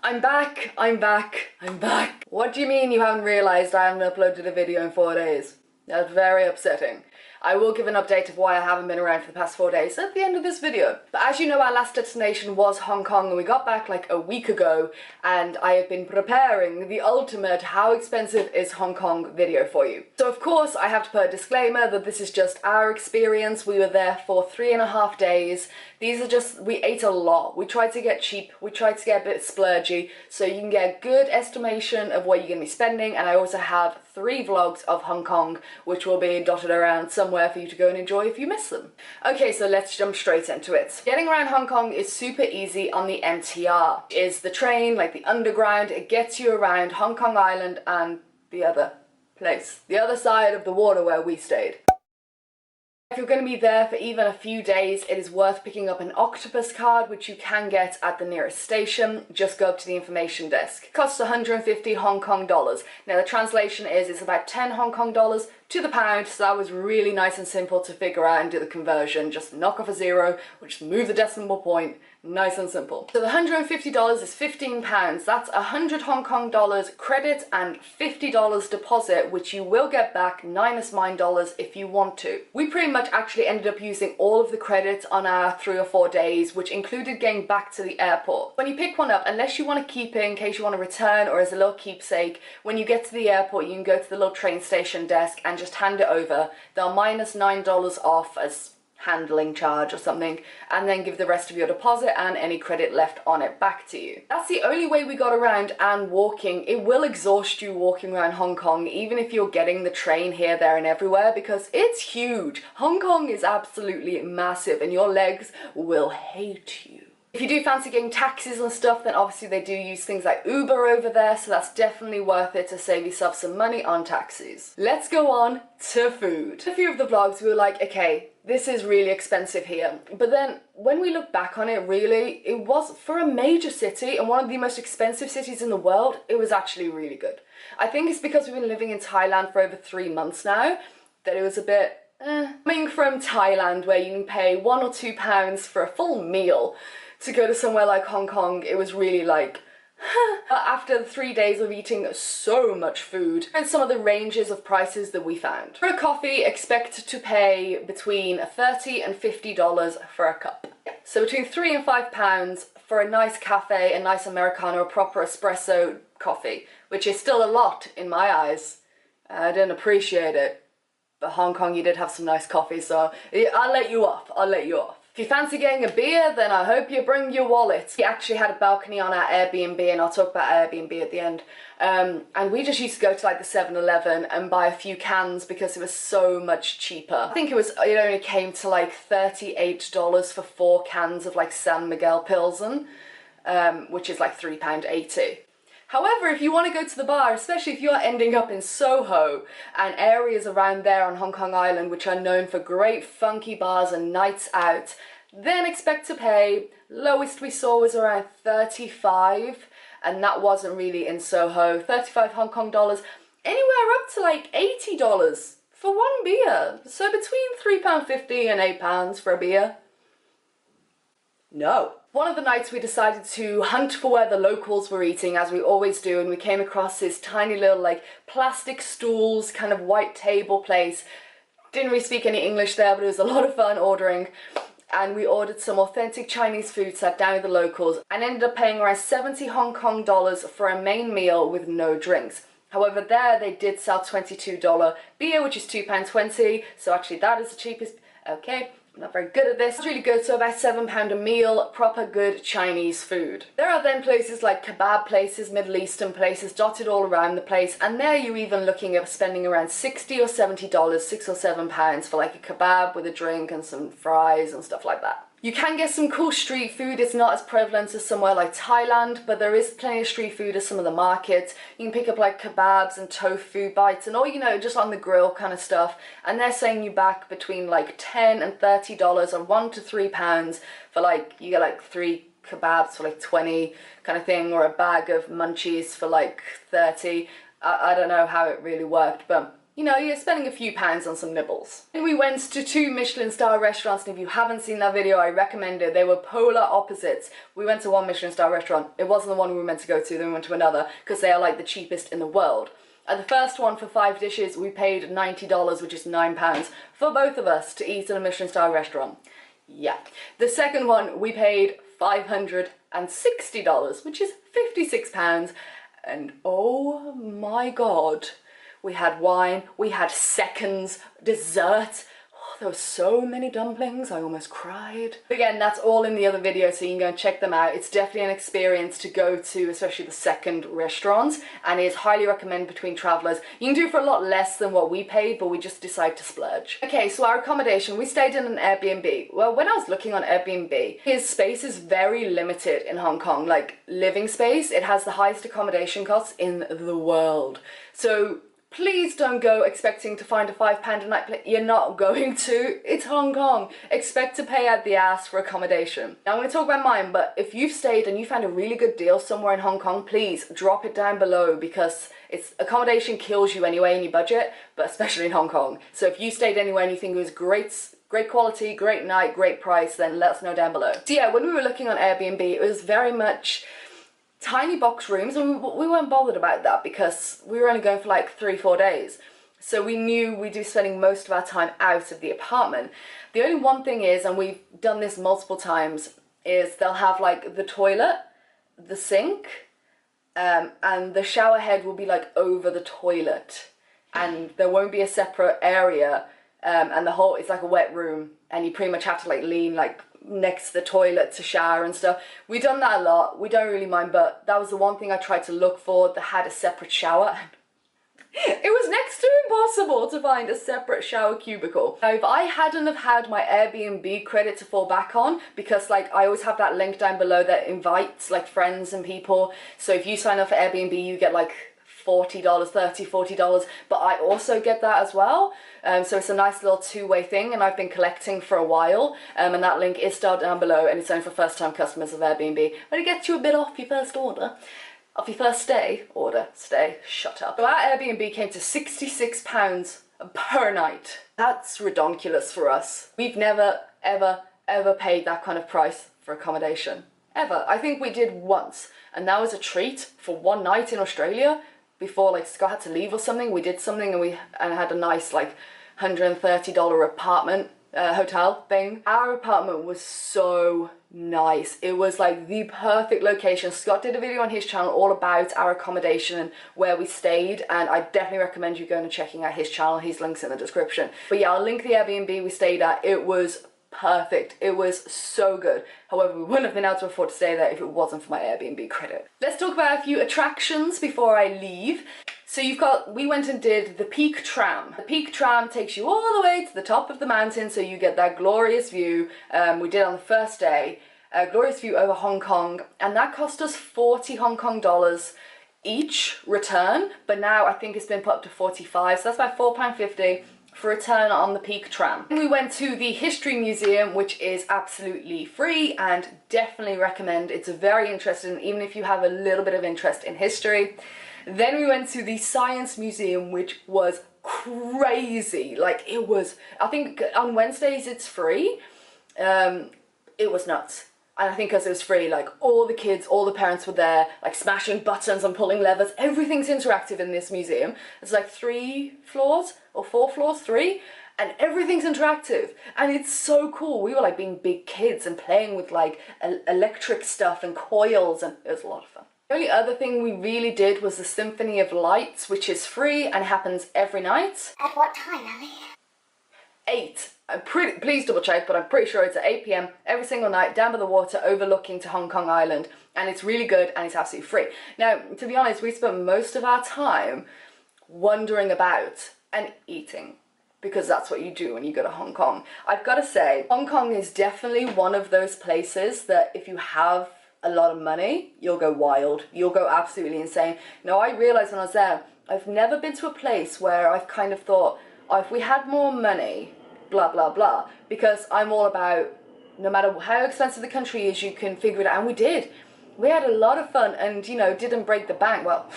I'm back, I'm back, I'm back. What do you mean you haven't realised I haven't uploaded a video in 4 days? That's very upsetting. I will give an update of why I haven't been around for the past 4 days at the end of this video. But as you know, our last destination was Hong Kong and we got back like a week ago, and I have been preparing the ultimate how expensive is Hong Kong video for you. So of course I have to put a disclaimer that this is just our experience. We were there for 3.5 days. These are just, we ate a lot. We tried to get cheap, we tried to get a bit splurgy, so you can get a good estimation of what you're going to be spending. And I also have 3 vlogs of Hong Kong which will be dotted around somewhere for you to go and enjoy if you miss them. Okay, so let's jump straight into it. Getting around Hong Kong is super easy on the MTR. Is the train, like the underground, it gets you around Hong Kong Island and the other place, the other side of the water where we stayed. If you're going to be there for even a few days, it is worth picking up an octopus card, which you can get at the nearest station. Just go up to the information desk. It costs 150 Hong Kong dollars. Now the translation is it's about 10 Hong Kong dollars to the pound, so that was really nice and simple to figure out and do the conversion. Just knock off a zero, or just move the decimal point. Nice and simple. So the $150 is 15 pounds. That's 100 Hong Kong dollars credit and $50 deposit, which you will get back $9 if you want to. We pretty much actually ended up using all of the credits on our 3 or 4 days, which included getting back to the airport. When you pick one up, unless you want to keep it in case you want to return or as a little keepsake, when you get to the airport you can go to the little train station desk and just hand it over. They'll minus $9 off as handling charge or something, and then give the rest of your deposit and any credit left on it back to you. That's the only way we got around, and walking, it will exhaust you walking around Hong Kong, even if you're getting the train here, there and everywhere, because it's huge. Hong Kong is absolutely massive and your legs will hate you. If you do fancy getting taxis and stuff, then obviously they do use things like Uber over there, so that's definitely worth it to save yourself some money on taxis. Let's go on to food. A few of the vlogs we were like, okay, this is really expensive here. But then when we look back on it, really, it was, for a major city and one of the most expensive cities in the world, it was actually really good. I think it's because we've been living in Thailand for over 3 months now, that it was a bit Coming from Thailand, where you can pay £1 or £2 for a full meal, to go to somewhere like Hong Kong, it was really like, after 3 days of eating so much food, and some of the ranges of prices that we found. For a coffee, expect to pay between $30 and $50 for a cup. So between £3 and £5 for a nice cafe, a nice Americano, a proper espresso coffee, which is still a lot in my eyes. I didn't appreciate it. But Hong Kong, you did have some nice coffee, so I'll let you off, I'll let you off. If you fancy getting a beer, then I hope you bring your wallet. We actually had a balcony on our Airbnb, and I'll talk about Airbnb at the end. And we just used to go to like the 7-Eleven and buy a few cans because it was so much cheaper. I think it only came to like $38 for 4 cans of like San Miguel Pilsen, which is like £3.80. However, if you want to go to the bar, especially if you're ending up in Soho and areas around there on Hong Kong Island, which are known for great funky bars and nights out, then expect to pay. Lowest we saw was around 35, and that wasn't really in Soho. 35 Hong Kong dollars, anywhere up to like $80 for one beer. So between £3.50 and £8 for a beer. No. One of the nights we decided to hunt for where the locals were eating, as we always do, and we came across this tiny little like plastic stools, kind of white table place. Didn't really speak any English there, but it was a lot of fun ordering. And we ordered some authentic Chinese food, sat down with the locals, and ended up paying around 70 Hong Kong dollars for a main meal with no drinks. However, there they did sell $22 beer, which is £2.20, so actually that is the cheapest. Okay. I'm not very good at this. It's really good, so about £7 a meal, proper good Chinese food. There are then places like kebab places, Middle Eastern places dotted all around the place, and there you're even looking at spending around $60 or $70, £6 or £7 for like a kebab with a drink and some fries and stuff like that. You can get some cool street food. It's not as prevalent as somewhere like Thailand, but there is plenty of street food at some of the markets. You can pick up like kebabs and tofu bites and all, you know, just on the grill kind of stuff. And they're saying you back between like $10 and $30 or £1 to £3 for like, you get like 3 kebabs for like 20 kind of thing, or a bag of munchies for like 30. I don't know how it really worked, but you know, you're spending a few pounds on some nibbles. And we went to 2 Michelin star restaurants, and if you haven't seen that video, I recommend it. They were polar opposites. We went to one Michelin star restaurant. It wasn't the one we were meant to go to, then we went to another, because they are like the cheapest in the world. At the first one, for 5 dishes, we paid $90, which is £9, for both of us to eat in a Michelin star restaurant. Yeah. The second one, we paid $560, which is £56, and oh my god. We had wine, we had seconds, dessert. Oh, there were so many dumplings, I almost cried. Again, that's all in the other video, so you can go and check them out. It's definitely an experience to go to, especially the second restaurants, and it's highly recommended between travellers. You can do it for a lot less than what we paid, but we just decided to splurge. Okay, so our accommodation, we stayed in an Airbnb. Well, when I was looking on Airbnb, his space is very limited in Hong Kong, like living space. It has the highest accommodation costs in the world. So please don't go expecting to find a £5 a night place. You're not going to. It's Hong Kong. Expect to pay out the ass for accommodation. Now I'm going to talk about mine, but if you've stayed and you found a really good deal somewhere in Hong Kong, please drop it down below, because accommodation kills you anyway in your budget, but especially in Hong Kong. So if you stayed anywhere and you think it was great quality, great night, great price, then let us know down below. So yeah, when we were looking on Airbnb, it was very much tiny box rooms, and we weren't bothered about that because we were only going for like 3-4 days. So we knew we'd be spending most of our time out of the apartment. The only one thing is, and we've done this multiple times, is they'll have like the toilet, the sink, and the shower head will be like over the toilet, and there won't be a separate area, and the whole, it's like a wet room, and you pretty much have to like lean like next to the toilet to shower and stuff. We've done that a lot. We don't really mind, but that was the one thing I tried to look for that had a separate shower. It was next to impossible to find a separate shower cubicle. Now, if I hadn't have had my Airbnb credit to fall back on, because like I always have that link down below that invites like friends and people, so if you sign up for Airbnb you get like $40, $30, $40, but I also get that as well. So it's a nice little two-way thing, and I've been collecting for a while, and that link is still down below, and it's only for first-time customers of Airbnb, but it gets you a bit off your first order. Off your first stay, shut up. So our Airbnb came to £66 per night. That's redonkulous for us. We've never, ever, ever paid that kind of price for accommodation. Ever. I think we did once, and that was a treat for one night in Australia. Before like Scott had to leave or something, we did something and had a nice like $130 apartment hotel thing. Our apartment was so nice. It was like the perfect location. Scott did a video on his channel all about our accommodation and where we stayed, and I definitely recommend you going and checking out his channel. His link's in the description. But yeah, I'll link the Airbnb we stayed at. It was perfect. It was so good. However, we wouldn't have been able to afford to stay there if it wasn't for my Airbnb credit. Let's talk about a few attractions before I leave. So we went and did the Peak Tram. The Peak Tram takes you all the way to the top of the mountain, so you get that glorious view. We did on the first day, a glorious view over Hong Kong, and that cost us 40 Hong Kong dollars each return, but now I think it's been put up to 45, so that's about £4.50 for a turn on the Peak Tram. We went to the History Museum, which is absolutely free and definitely recommend. It's very interesting, even if you have a little bit of interest in history. Then we went to the Science Museum, which was crazy. Like, it was, I think on Wednesdays it's free. It was nuts. And I think because it was free, like all the kids, all the parents were there, like smashing buttons and pulling levers. Everything's interactive in this museum. It's like 3 floors or 4 floors, 3, and everything's interactive. And it's so cool. We were like being big kids and playing with like electric stuff and coils, and it was a lot of fun. The only other thing we really did was the Symphony of Lights, which is free and happens every night. At what time, Ellie? 8. Please double check, but I'm pretty sure it's at 8 PM every single night down by the water overlooking to Hong Kong Island, and it's really good and it's absolutely free. Now, to be honest, we spent most of our time wandering about and eating, because that's what you do when you go to Hong Kong. I've got to say, Hong Kong is definitely one of those places that if you have a lot of money, you'll go wild. You'll go absolutely insane. Now, I realised when I was there, I've never been to a place where I've kind of thought, oh, if we had more money, blah, blah, blah. Because I'm all about, no matter how expensive the country is, you can figure it out. And we did. We had a lot of fun and, you know, didn't break the bank. Well,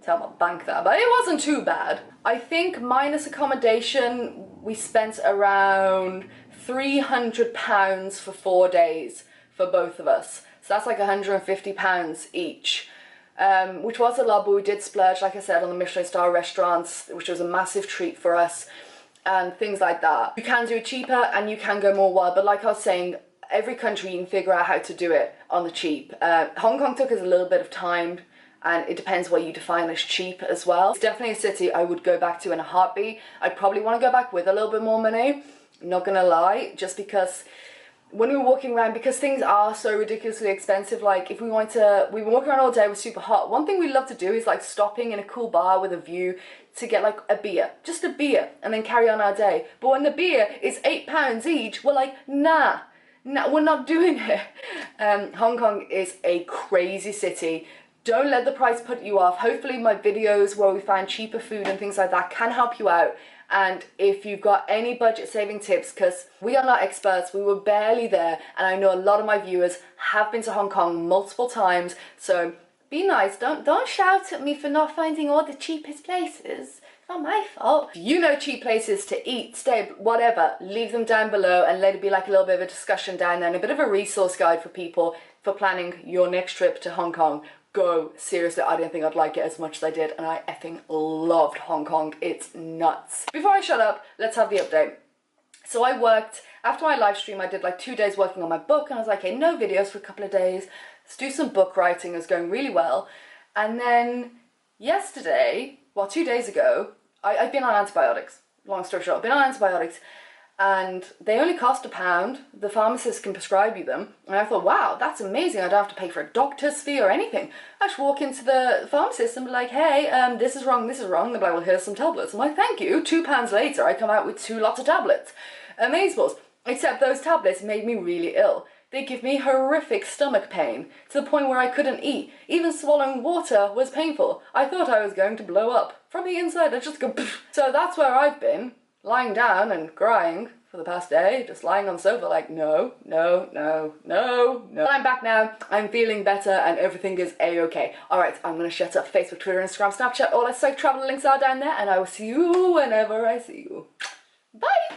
tell my bank that, but it wasn't too bad. I think minus accommodation, we spent around £300 for 4 days for both of us. So that's like £150 each, which was a lot, but we did splurge, like I said, on the Michelin star restaurants, which was a massive treat for us, and things like that. You can do it cheaper and you can go more wild, but like I was saying, every country you can figure out how to do it on the cheap. Hong Kong took us a little bit of time, and it depends what you define as cheap as well. It's definitely a city I would go back to in a heartbeat. I'd probably want to go back with a little bit more money, not gonna lie, just because when we were walking around, because things are so ridiculously expensive, like if we wanted to, we were walking around all day, it was super hot. One thing we love to do is like stopping in a cool bar with a view to get like a beer, just a beer, and then carry on our day. But when the beer is £8 each, we're like, nah, we're not doing it. Hong Kong is a crazy city. Don't let the price put you off. Hopefully my videos where we find cheaper food and things like that can help you out. And if you've got any budget saving tips, because we are not experts, we were barely there, and I know a lot of my viewers have been to Hong Kong multiple times, so be nice, don't shout at me for not finding all the cheapest places. It's not my fault. If you know cheap places to eat, stay, whatever, leave them down below and let it be like a little bit of a discussion down there and a bit of a resource guide for people for planning your next trip to Hong Kong. Go, seriously, I didn't think I'd like it as much as I did, and I effing loved Hong Kong. It's nuts. Before I shut up, let's have the update. So I worked, after my live stream, I did like 2 days working on my book, and I was like, okay, no videos for a couple of days, let's do some book writing. It was going really well. And then yesterday, well, 2 days ago, I've been on antibiotics. Long story short, I've been on antibiotics, and they only cost £1. The pharmacist can prescribe you them. And I thought, wow, that's amazing. I don't have to pay for a doctor's fee or anything. I just walk into the pharmacist and be like, hey, this is wrong, this is wrong. They're like, well, here's some tablets. I'm like, thank you. £2 later, I come out with 2 lots of tablets. Amazeballs. Except those tablets made me really ill. They give me horrific stomach pain to the point where I couldn't eat. Even swallowing water was painful. I thought I was going to blow up. From the inside, I just go pfft. So that's where I've been. Lying down and crying for the past day, just lying on the sofa like, no. But I'm back now, I'm feeling better, and everything is a-okay. Alright, I'm gonna shut up. Facebook, Twitter, Instagram, Snapchat, all our PsychoTraveller links are down there, and I will see you whenever I see you. Bye!